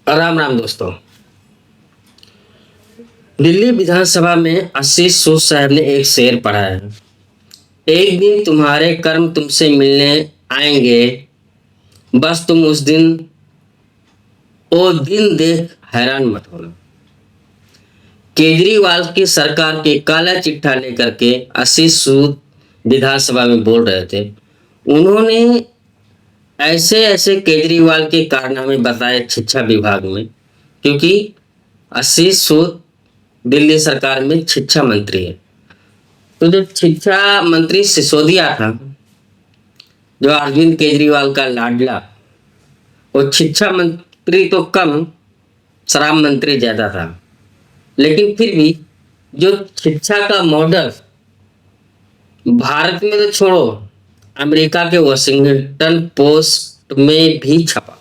राम राम दोस्तों। दिल्ली विधानसभा में आशीष सूद साहब ने एक शेर पढ़ा है। एक दिन तुम्हारे कर्म तुमसे मिलने आएंगे, बस तुम उस दिन वो दिन देख हैरान मत होना। केजरीवाल की सरकार के काला चिट्ठा लेकर के आशीष सूद विधानसभा में बोल रहे थे। उन्होंने ऐसे ऐसे केजरीवाल के कारनामे बताए शिक्षा विभाग में, क्योंकि आशीष सूद दिल्ली सरकार में शिक्षा मंत्री है। तो जो शिक्षा मंत्री सिसोदिया था, जो अरविंद केजरीवाल का लाडला, वो शिक्षा मंत्री तो कम, शराब मंत्री ज्यादा था। लेकिन फिर भी जो शिक्षा का मॉडल भारत में तो छोड़ो, अमेरिका के वॉशिंगटन पोस्ट में भी छपा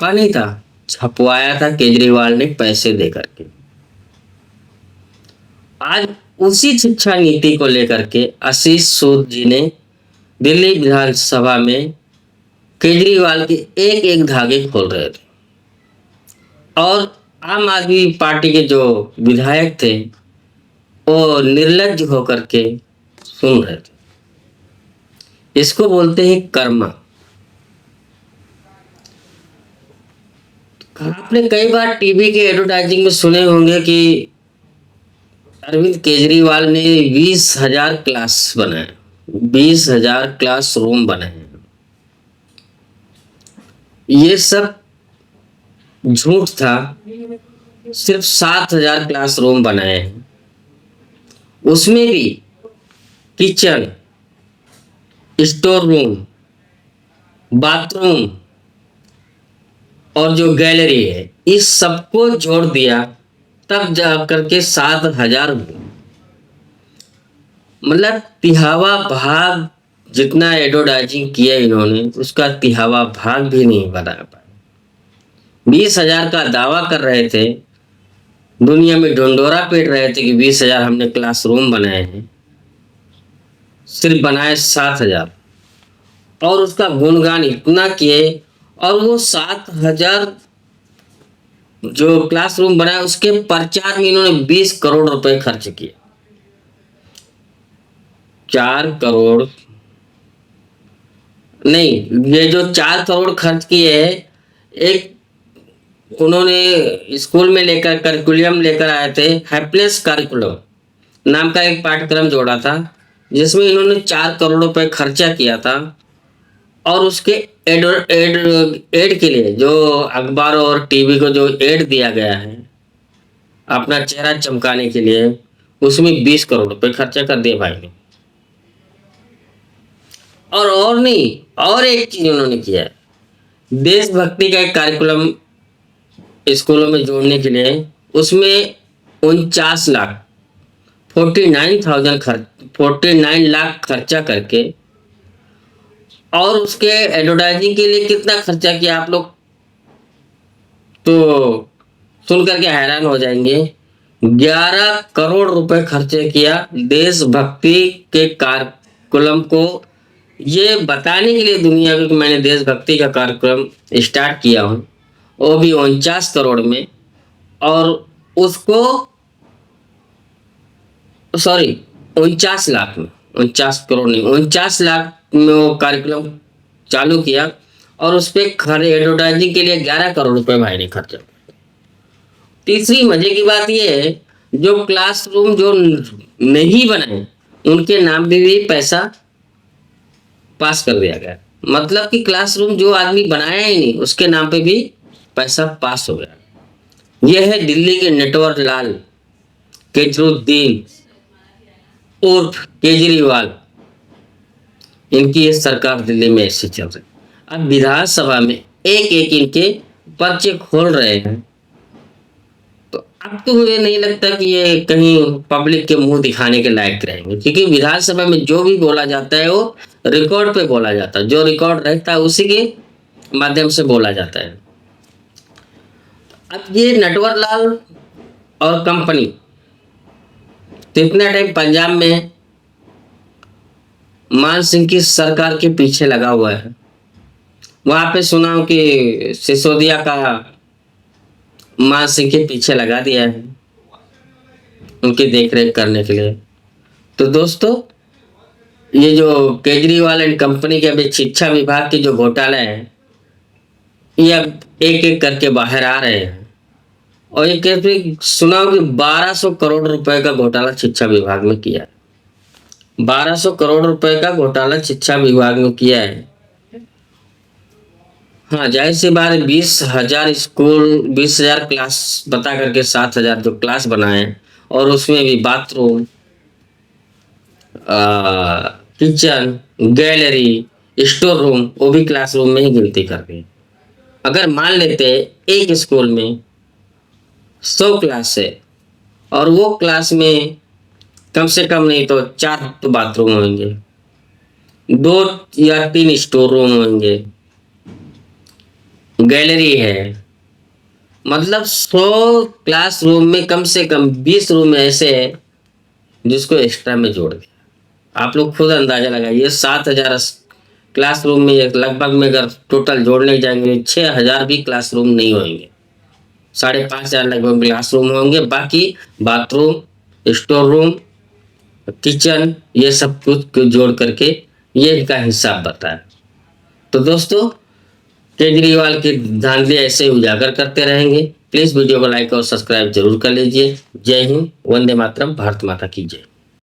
नहीं था, छपवाया था केजरीवाल ने पैसे दे करके। आज उसी शिक्षा नीति को लेकर के आशीष सूद जी ने दिल्ली विधानसभा में केजरीवाल के एक एक धागे खोल रहे थे, और आम आदमी पार्टी के जो विधायक थे वो निर्लज्ज होकर के सुन रहे थे। इसको बोलते हैं कर्मा। आपने कई बार टीवी के एडवर्टाइजिंग में सुने होंगे कि अरविंद केजरीवाल ने 20,000 क्लास बनाए, 20,000 क्लास रूम बनाए। ये सब झूठ था। सिर्फ 7,000 क्लास रूम बनाए हैं, उसमें भी किचन, स्टोर रूम, बाथरूम और जो गैलरी है, इस सबको जोड़ दिया, तब जाकर के 7,000। मतलब तिहावा भाग जितना एडवर्टाइजिंग किया इन्होंने, उसका तिहावा भाग भी नहीं बना पाए। 20,000 का दावा कर रहे थे, दुनिया में ढंढोरा पीट रहे थे कि 20,000 हमने क्लासरूम बनाए हैं, सिर्फ बनाए 7,000। और उसका गुणगान इतना किए, और वो 7,000 जो क्लासरूम बनाए उसके प्रचार में इन्होंने 20 करोड़ रुपए खर्च किए। 4 करोड़ नहीं, ये जो 4 करोड़ खर्च किए है, एक उन्होंने स्कूल में लेकर करिकुलम लेकर आए थे, हैप्पीनेस करिकुलम नाम का एक पाठ्यक्रम जोड़ा था, जिसमें इन्होंने 4 करोड़ रुपए खर्चा किया था। और उसके एड के लिए जो अखबार और टीवी को जो एड दिया गया है अपना चेहरा चमकाने के लिए, उसमें 20 करोड़ रुपए खर्चा कर दिए भाई ने। और नहीं, और एक चीज उन्होंने किया है, देशभक्ति का एक कार्यक्रम स्कूलों में जोड़ने के लिए, उसमें 49 लाख 49 लाख खर्चा करके, और उसके एडवर्टाइजिंग के लिए कितना खर्चा किया आप लोग तो सुन करके हैरान हो जाएंगे। 11 करोड़ रुपए खर्चे किया देशभक्ति के कार्यक्रम को ये बताने के लिए दुनिया को कि मैंने देशभक्ति का कार्यक्रम स्टार्ट किया हूँ, वो भी 49 करोड़ में। और उसको सॉरी 49 लाख में, 49 करोड़ नहीं, 49 लाख में वो कार्यक्रम चालू किया, और उस पर खड़े एडवर्टाइजिंग के लिए 11 करोड़ रुपए भाई ने खर्चा। तीसरी मजे की बात यह है, जो क्लासरूम जो नहीं बने उनके नाम पे भी पैसा पास कर दिया गया। मतलब कि क्लासरूम जो आदमी बनाया ही नहीं, उसके नाम पे भी पैसा पास हो गया। यह है दिल्ली के नेटवर्क लाल केजरुद्दीन उर्फ केजरीवाल। इनकी ये सरकार दिल्ली में ऐसी चल रही। अब विधानसभा में एक एक इनके पर्चे खोल रहे हैं, तो अब तो मुझे नहीं लगता कि ये कहीं पब्लिक के मुंह दिखाने के लायक रहेंगे, क्योंकि विधानसभा में जो भी बोला जाता है वो रिकॉर्ड पे बोला जाता है, जो रिकॉर्ड रहता है उसी के माध्यम से बोला जाता है। अब ये नटवर लाल और कंपनी तो इतना टाइम पंजाब में मान सिंह की सरकार के पीछे लगा हुआ है, वहां पे सुना हूं कि सिसोदिया का मान सिंह के पीछे लगा दिया है उनकी देखरेख करने के लिए। तो दोस्तों, ये जो केजरीवाल एंड कंपनी के अभी शिक्षा विभाग के जो घोटाले हैं, ये अब एक एक करके बाहर आ रहे हैं। और ये कहते सुना हूं कि 1200 करोड़ रुपए का घोटाला शिक्षा विभाग में किया है। 1200 करोड़ रुपए का घोटाला शिक्षा विभाग में किया है। हाँ, जाहिर सी बात है, 20,000 स्कूल, 20,000 क्लास बता करके 7,000 जो क्लास बनाए, और उसमें भी bathroom, kitchen, gallery, store room, वो भी क्लासरूम में ही गिनती करके। अगर मान लेते एक स्कूल में 100 क्लास है, और वो क्लास में कम से कम नहीं तो 4 तो बाथरूम होंगे, 2 या 3 स्टोर रूम होंगे, गैलरी है, मतलब 100 क्लासरूम में कम से कम 20 रूम ऐसे है जिसको एक्स्ट्रा में जोड़ दिया। आप लोग खुद अंदाजा लगाइए, 7,000 क्लासरूम में लगभग में अगर टोटल जोड़ने जाएंगे 6,000 भी क्लासरूम नहीं होंगे, 5,500 लगभग क्लासरूम होंगे। बाकी बाथरूम, स्टोर रूम, किचन, ये सब कुछ जोड़ करके ये इनका हिसाब बताया। तो दोस्तों, केजरीवाल के धांधली ऐसे उजागर करते रहेंगे। प्लीज वीडियो को लाइक और सब्सक्राइब जरूर कर लीजिए। जय हिंद, वंदे मातरम, भारत माता की जय।